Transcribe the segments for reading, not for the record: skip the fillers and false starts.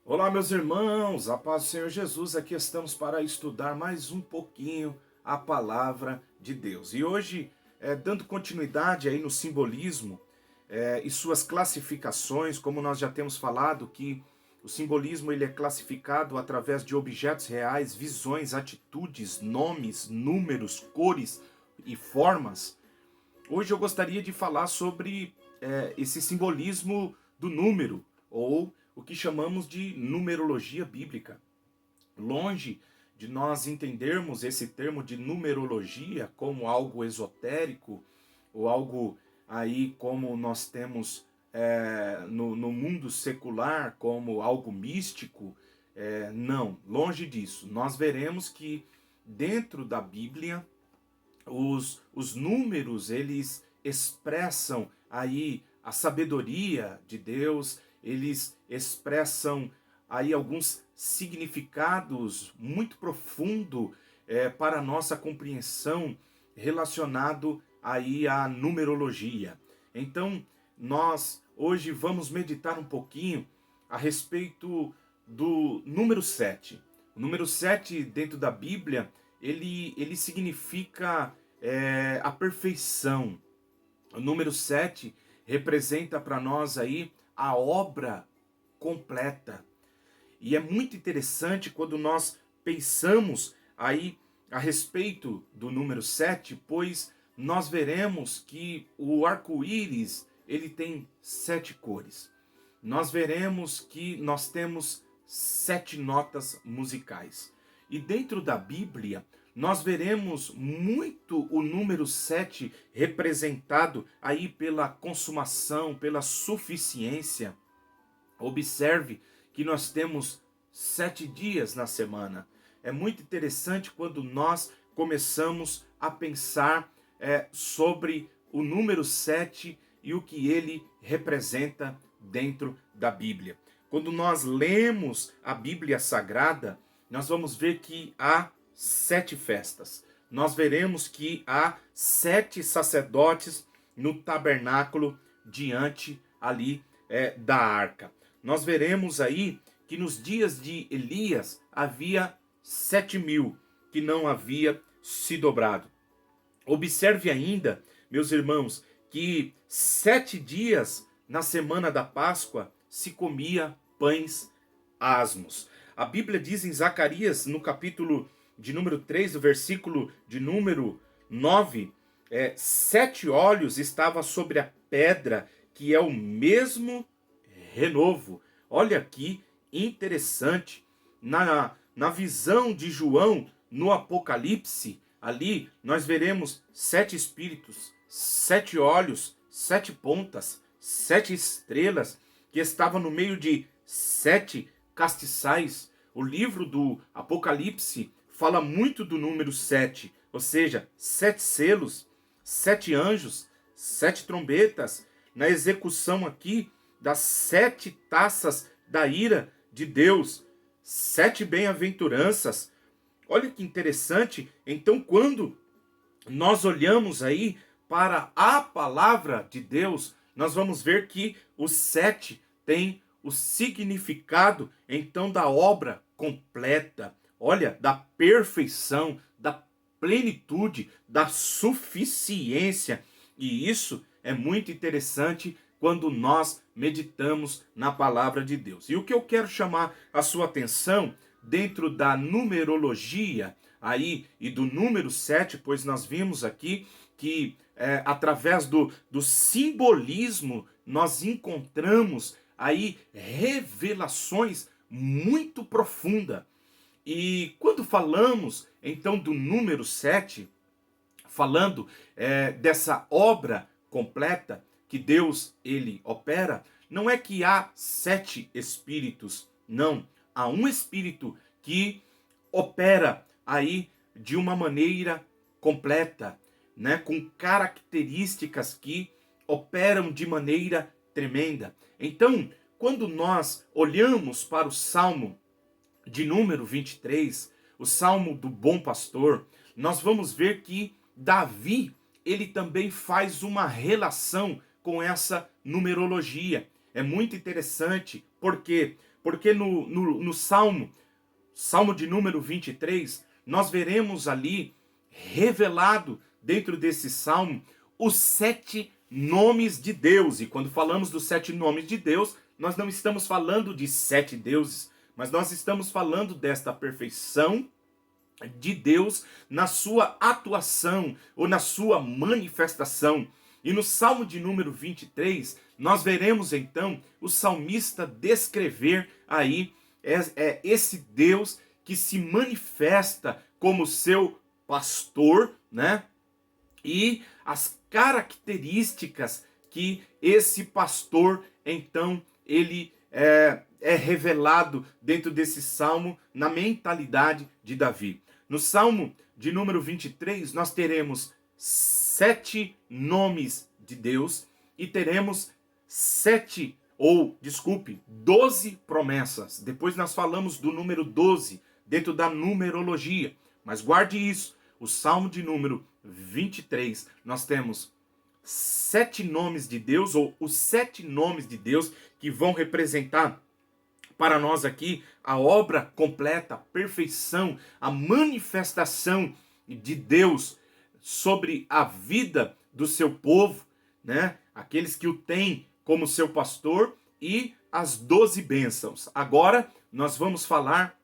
Olá, meus irmãos, a paz do Senhor Jesus, aqui estamos para estudar mais um pouquinho a palavra de Deus. E hoje, dando continuidade aí no simbolismo e suas classificações, como nós já temos falado, que o simbolismo ele é classificado através de objetos reais, visões, atitudes, nomes, números, cores e formas. Hoje eu gostaria de falar sobre esse simbolismo do número, ou o que chamamos de numerologia bíblica. Longe de nós entendermos esse termo de numerologia como algo esotérico, ou algo aí como nós temos no mundo secular, como algo místico, não, longe disso. Nós veremos que dentro da Bíblia, os números, eles expressam aí a sabedoria de Deus, eles expressam aí alguns significados muito profundos para a nossa compreensão relacionado aí à numerologia. Então, nós hoje vamos meditar um pouquinho a respeito do número 7. O número 7 dentro da Bíblia, ele significa a perfeição. O número 7 representa para nós aí a obra completa. E é muito interessante quando nós pensamos aí a respeito do número 7, pois nós veremos que o arco-íris ele tem 7 cores. Nós veremos que nós temos 7 notas musicais. E dentro da Bíblia, nós veremos muito o número 7 representado aí pela consumação, pela suficiência. Observe que nós temos 7 dias na semana. É muito interessante quando nós começamos a pensar sobre o número 7 e o que ele representa dentro da Bíblia. Quando nós lemos a Bíblia Sagrada, nós vamos ver que há 7 festas. Nós veremos que há 7 sacerdotes no tabernáculo diante ali da arca. Nós veremos aí que nos dias de Elias havia 7.000 que não havia se dobrado. Observe ainda, meus irmãos, que 7 dias na semana da Páscoa se comia pães asmos. A Bíblia diz em Zacarias, no capítulo de número 3, o versículo de número 9, 7 olhos estavam sobre a pedra, que é o mesmo renovo. Olha aqui, interessante, na visão de João, no Apocalipse, ali nós veremos 7 espíritos, 7 olhos, 7 pontas, 7 estrelas, que estavam no meio de 7 castiçais. O livro do Apocalipse fala muito do número 7, ou seja, 7 selos, 7 anjos, 7 trombetas, na execução aqui das 7 taças da ira de Deus, 7 bem-aventuranças. Olha que interessante. Então, quando nós olhamos aí para a palavra de Deus, nós vamos ver que o 7 tem o significado, então, da obra completa. Olha, da perfeição, da plenitude, da suficiência. E isso é muito interessante quando nós meditamos na palavra de Deus. E o que eu quero chamar a sua atenção dentro da numerologia aí e do número 7, pois nós vimos aqui que através do simbolismo nós encontramos aí revelações muito profundas. E quando falamos então do número 7, falando dessa obra completa que Deus ele opera, não é que há 7 espíritos, não. Há um espírito que opera aí de uma maneira completa, né, com características que operam de maneira tremenda. Então, quando nós olhamos para o Salmo de número 23, o Salmo do Bom Pastor, nós vamos ver que Davi, ele também faz uma relação com essa numerologia. É muito interessante, por quê? Porque no Salmo de número 23, nós veremos ali revelado dentro desse salmo os 7 nomes de Deus. E quando falamos dos 7 nomes de Deus, nós não estamos falando de 7 deuses, mas nós estamos falando desta perfeição de Deus na sua atuação ou na sua manifestação. E no Salmo de número 23, nós veremos então o salmista descrever aí esse Deus que se manifesta como seu pastor, né? E as características que esse pastor, então, ele é revelado dentro desse salmo na mentalidade de Davi. No Salmo de número 23, nós teremos 7 nomes de Deus e teremos 12 promessas. Depois nós falamos do número 12 dentro da numerologia. Mas guarde isso, o Salmo de número 23, nós temos 7 nomes de Deus, ou os 7 nomes de Deus que vão representar para nós aqui a obra completa, a perfeição, a manifestação de Deus sobre a vida do seu povo, né? Aqueles que o têm como seu pastor, e as 12 bênçãos. Agora nós vamos falar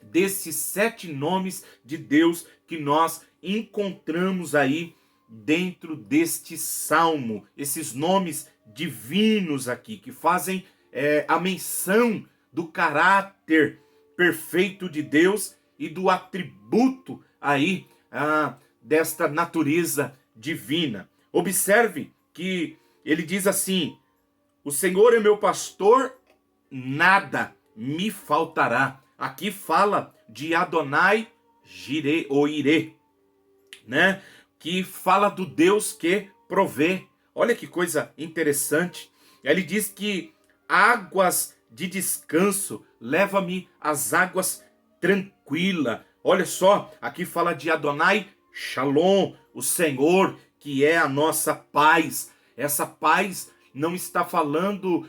desses 7 nomes de Deus que nós encontramos aí dentro deste salmo. Esses nomes divinos aqui, que fazem a menção do caráter perfeito de Deus e do atributo aí desta natureza divina. Observe que ele diz assim: o Senhor é meu pastor, nada me faltará. Aqui fala de Adonai Jireh ou Irê, né? Que fala do Deus que provê. Olha que coisa interessante. Ele diz que águas de descanso, leva-me às águas tranquilas. Olha só, aqui fala de Adonai Shalom, o Senhor que é a nossa paz. Essa paz não está falando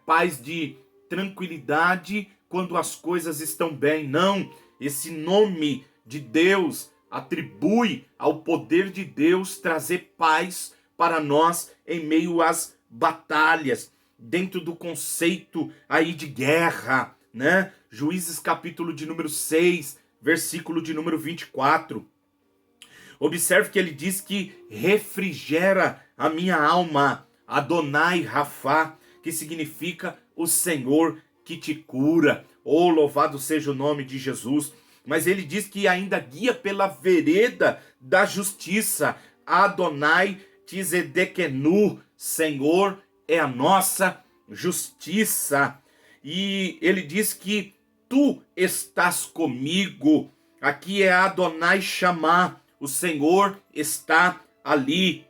paz de tranquilidade quando as coisas estão bem, não. Esse nome de Deus atribui ao poder de Deus trazer paz para nós em meio às batalhas, dentro do conceito aí de guerra, né? Juízes capítulo de número 6, versículo de número 24. Observe que ele diz que refrigera a minha alma, Adonai Rafá, que significa o Senhor que te cura. Oh, louvado seja o nome de Jesus. Mas ele diz que ainda guia pela vereda da justiça, Adonai Tzedekenu, Senhor é a nossa justiça. E ele diz que tu estás comigo. Aqui é Adonai Chamá, o Senhor está ali.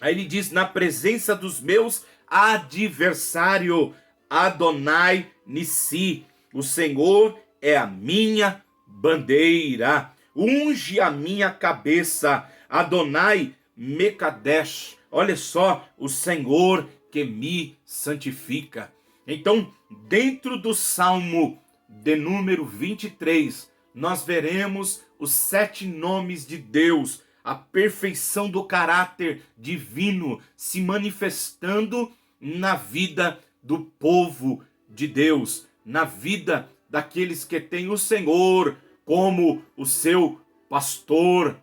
Aí ele diz: na presença dos meus adversários, Adonai Nissi, o Senhor é a minha bandeira. Unge a minha cabeça, Adonai Mekadesh. Olha só, o Senhor que me santifica. Então, dentro do Salmo de número 23, nós veremos os 7 nomes de Deus, a perfeição do caráter divino se manifestando na vida do povo de Deus, na vida daqueles que têm o Senhor como o seu pastor.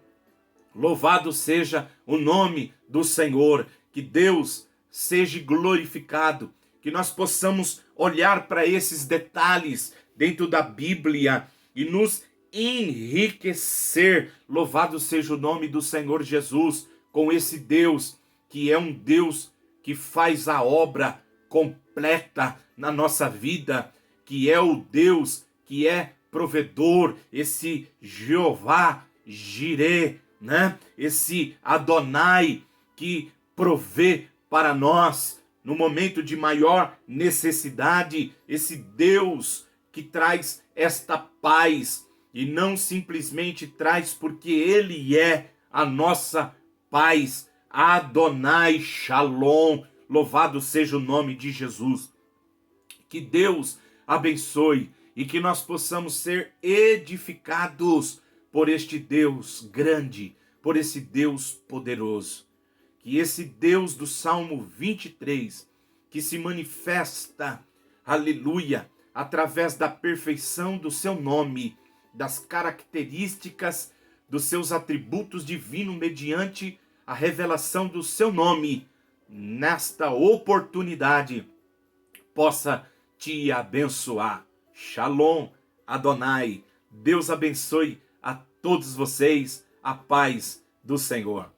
Louvado seja o nome do Senhor, que Deus seja glorificado, que nós possamos olhar para esses detalhes dentro da Bíblia e nos enriquecer. Louvado seja o nome do Senhor Jesus, com esse Deus que é um Deus que faz a obra completa na nossa vida, que é o Deus que é provedor, esse Jeová Jireh, né? Esse Adonai que provê para nós no momento de maior necessidade, esse Deus que traz esta paz, e não simplesmente traz porque ele é a nossa paz. Adonai Shalom, louvado seja o nome de Jesus. Que Deus abençoe e que nós possamos ser edificados por este Deus grande, por esse Deus poderoso. Que esse Deus do Salmo 23, que se manifesta, aleluia, através da perfeição do seu nome, das características dos seus atributos divinos mediante a revelação do seu nome, nesta oportunidade, possa te abençoar. Shalom, Adonai. Deus abençoe a todos vocês. A paz do Senhor.